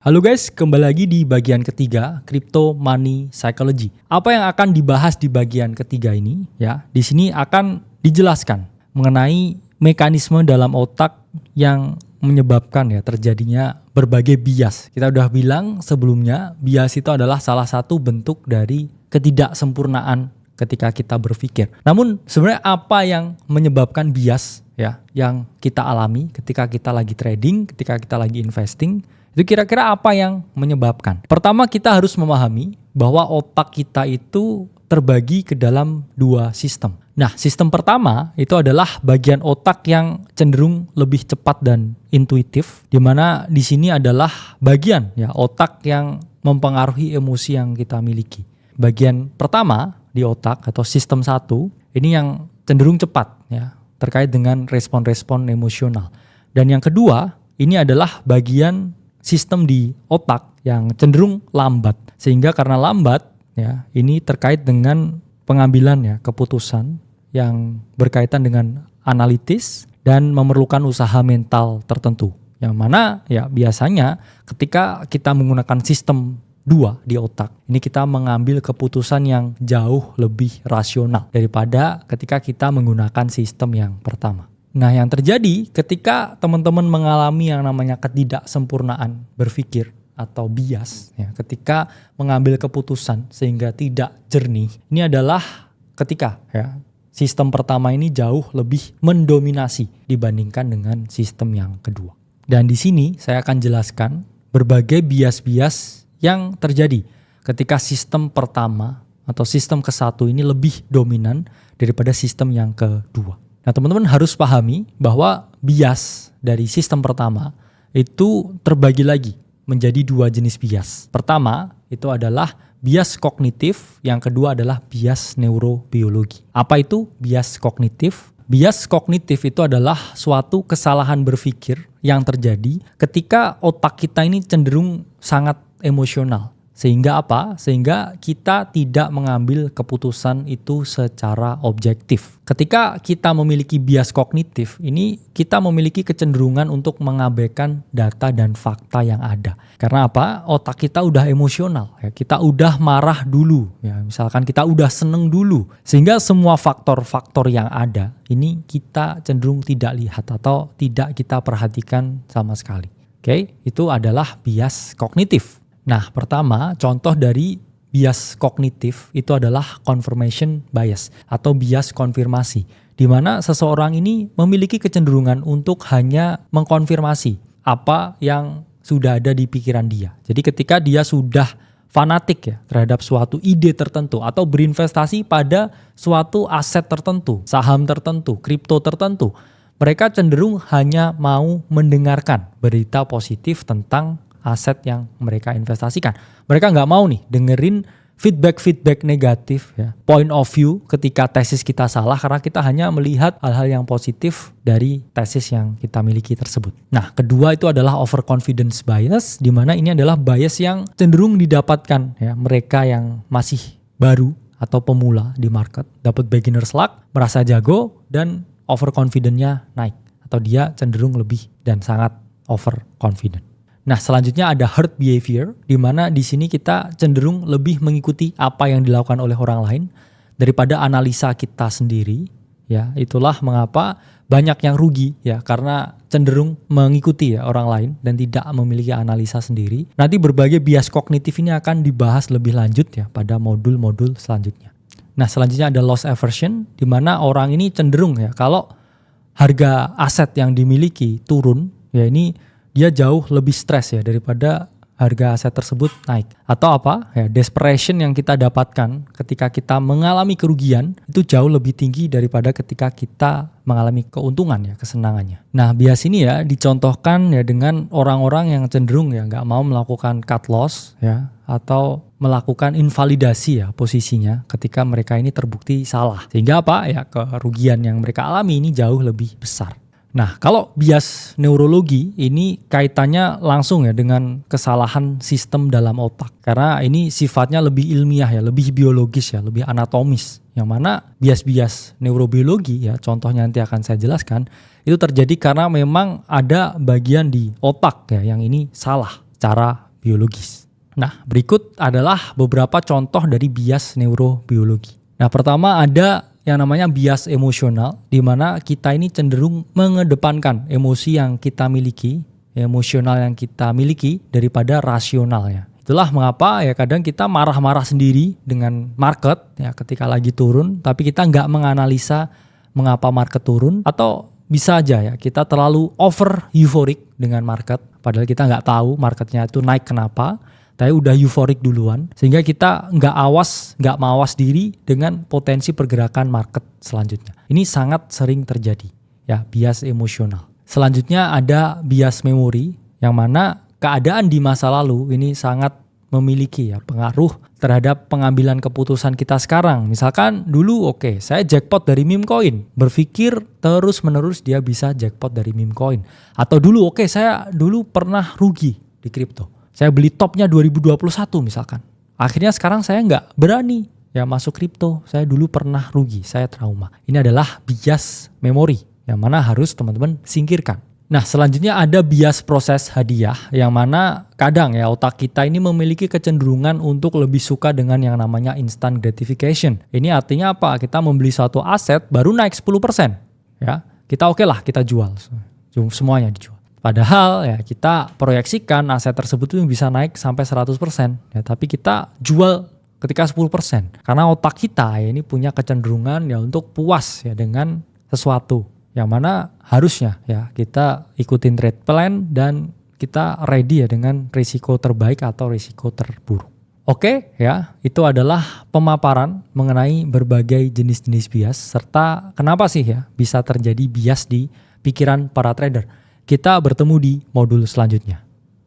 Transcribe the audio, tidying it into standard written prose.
Halo guys, kembali lagi di bagian ketiga, Crypto Money Psychology. Apa yang akan dibahas di bagian ketiga ini? Ya, di sini akan dijelaskan mengenai mekanisme dalam otak yang menyebabkan ya terjadinya berbagai bias. Kita udah bilang sebelumnya, bias itu adalah salah satu bentuk dari ketidaksempurnaan ketika kita berpikir. Namun sebenarnya apa yang menyebabkan bias ya yang kita alami ketika kita lagi trading, ketika kita lagi investing? Itu kira-kira apa yang menyebabkan? Pertama, kita harus memahami bahwa otak kita itu terbagi ke dalam dua sistem. Nah, sistem pertama itu adalah bagian otak yang cenderung lebih cepat dan intuitif, di mana di sini adalah bagian ya otak yang mempengaruhi emosi yang kita miliki. Bagian pertama di otak atau sistem 1 ini yang cenderung cepat ya, terkait dengan respon-respon emosional. Dan yang kedua, ini adalah bagian sistem di otak yang cenderung lambat, sehingga karena lambat ya ini terkait dengan pengambilan ya keputusan yang berkaitan dengan analitis dan memerlukan usaha mental tertentu, yang mana ya biasanya ketika kita menggunakan sistem 2 di otak ini kita mengambil keputusan yang jauh lebih rasional daripada ketika kita menggunakan sistem yang pertama. Nah, yang terjadi ketika teman-teman mengalami yang namanya ketidaksempurnaan berpikir atau bias, ya, ketika mengambil keputusan sehingga tidak jernih, ini adalah ketika ya sistem pertama ini jauh lebih mendominasi dibandingkan dengan sistem yang kedua. Dan di sini saya akan jelaskan berbagai bias-bias yang terjadi ketika sistem pertama atau sistem ke-1 ini lebih dominan daripada sistem yang kedua. Nah, teman-teman harus pahami bahwa bias dari sistem pertama itu terbagi lagi menjadi dua jenis bias. Pertama, itu adalah bias kognitif, yang kedua adalah bias neurobiologi. Apa itu bias kognitif? Bias kognitif itu adalah suatu kesalahan berpikir yang terjadi ketika otak kita ini cenderung sangat emosional. Sehingga apa? Sehingga kita tidak mengambil keputusan itu secara objektif. Ketika kita memiliki bias kognitif, ini kita memiliki kecenderungan untuk mengabaikan data dan fakta yang ada. Karena apa? Otak kita udah emosional, ya. Kita udah marah dulu, ya. Misalkan kita udah seneng dulu. Sehingga semua faktor-faktor yang ada, ini kita cenderung tidak lihat atau tidak kita perhatikan sama sekali. Oke, itu adalah bias kognitif. Nah, pertama, contoh dari bias kognitif itu adalah confirmation bias atau bias konfirmasi, di mana seseorang ini memiliki kecenderungan untuk hanya mengkonfirmasi apa yang sudah ada di pikiran dia. Jadi ketika dia sudah fanatik ya terhadap suatu ide tertentu atau berinvestasi pada suatu aset tertentu, saham tertentu, kripto tertentu, mereka cenderung hanya mau mendengarkan berita positif tentang aset yang mereka investasikan. Mereka nggak mau nih dengerin feedback negatif ya, point of view ketika tesis kita salah, karena kita hanya melihat hal-hal yang positif dari tesis yang kita miliki tersebut. Nah, kedua itu adalah overconfidence bias, di mana ini adalah bias yang cenderung didapatkan ya mereka yang masih baru atau pemula di market, dapat beginner's luck, merasa jago dan overconfidence-nya naik atau dia cenderung lebih dan sangat overconfident. Nah, selanjutnya ada herd behavior, di mana di sini kita cenderung lebih mengikuti apa yang dilakukan oleh orang lain daripada analisa kita sendiri. Ya, itulah mengapa banyak yang rugi ya, karena cenderung mengikuti ya orang lain dan tidak memiliki analisa sendiri. Nanti berbagai bias kognitif ini akan dibahas lebih lanjut ya pada modul-modul selanjutnya. Nah, selanjutnya ada loss aversion, di mana orang ini cenderung ya kalau harga aset yang dimiliki turun, ya ini dia jauh lebih stres ya daripada harga aset tersebut naik. Atau apa? Ya, desperation yang kita dapatkan ketika kita mengalami kerugian itu jauh lebih tinggi daripada ketika kita mengalami keuntungan ya, kesenangannya. Nah, bias ini ya dicontohkan ya dengan orang-orang yang cenderung ya nggak mau melakukan cut loss ya atau melakukan invalidasi ya posisinya ketika mereka ini terbukti salah. Sehingga apa? Ya kerugian yang mereka alami ini jauh lebih besar. Nah, kalau bias neurologi ini kaitannya langsung ya dengan kesalahan sistem dalam otak. Karena ini sifatnya lebih ilmiah ya, lebih biologis ya, lebih anatomis. Yang mana bias-bias neurobiologi ya, contohnya nanti akan saya jelaskan, itu terjadi karena memang ada bagian di otak ya yang ini salah cara neurobiologis. Nah, berikut adalah beberapa contoh dari bias neurobiologi. Nah, pertama ada yang namanya bias emosional, di mana kita ini cenderung mengedepankan emosi yang kita miliki, emosional yang kita miliki daripada rasionalnya. Itulah mengapa ya kadang kita marah-marah sendiri dengan market ya ketika lagi turun, tapi kita nggak menganalisa mengapa market turun, atau bisa aja ya kita terlalu over euforik dengan market, padahal kita nggak tahu marketnya itu naik kenapa, tapi udah euforik duluan, sehingga kita nggak mawas diri dengan potensi pergerakan market selanjutnya. Ini sangat sering terjadi, ya, bias emosional. Selanjutnya ada bias memori, yang mana keadaan di masa lalu ini sangat memiliki ya pengaruh terhadap pengambilan keputusan kita sekarang. Misalkan dulu saya jackpot dari meme coin, berpikir terus menerus dia bisa jackpot dari meme coin. Atau dulu saya dulu pernah rugi di kripto. Saya beli topnya 2021 misalkan. Akhirnya sekarang saya nggak berani ya masuk kripto. Saya dulu pernah rugi, saya trauma. Ini adalah bias memori yang mana harus teman-teman singkirkan. Nah, selanjutnya ada bias proses hadiah, yang mana kadang ya otak kita ini memiliki kecenderungan untuk lebih suka dengan yang namanya instant gratification. Ini artinya apa? Kita membeli suatu aset baru naik 10%. Ya, kita kita jual. Semuanya dijual. Padahal ya kita proyeksikan aset tersebut itu bisa naik sampai 100%. Ya, tapi kita jual ketika 10%. Karena otak kita ya ini punya kecenderungan ya untuk puas ya dengan sesuatu. Yang mana harusnya ya kita ikutin trade plan dan kita ready ya dengan risiko terbaik atau risiko terburuk. Oke ya, itu adalah pemaparan mengenai berbagai jenis-jenis bias serta kenapa sih ya bisa terjadi bias di pikiran para trader. Kita bertemu di modul selanjutnya.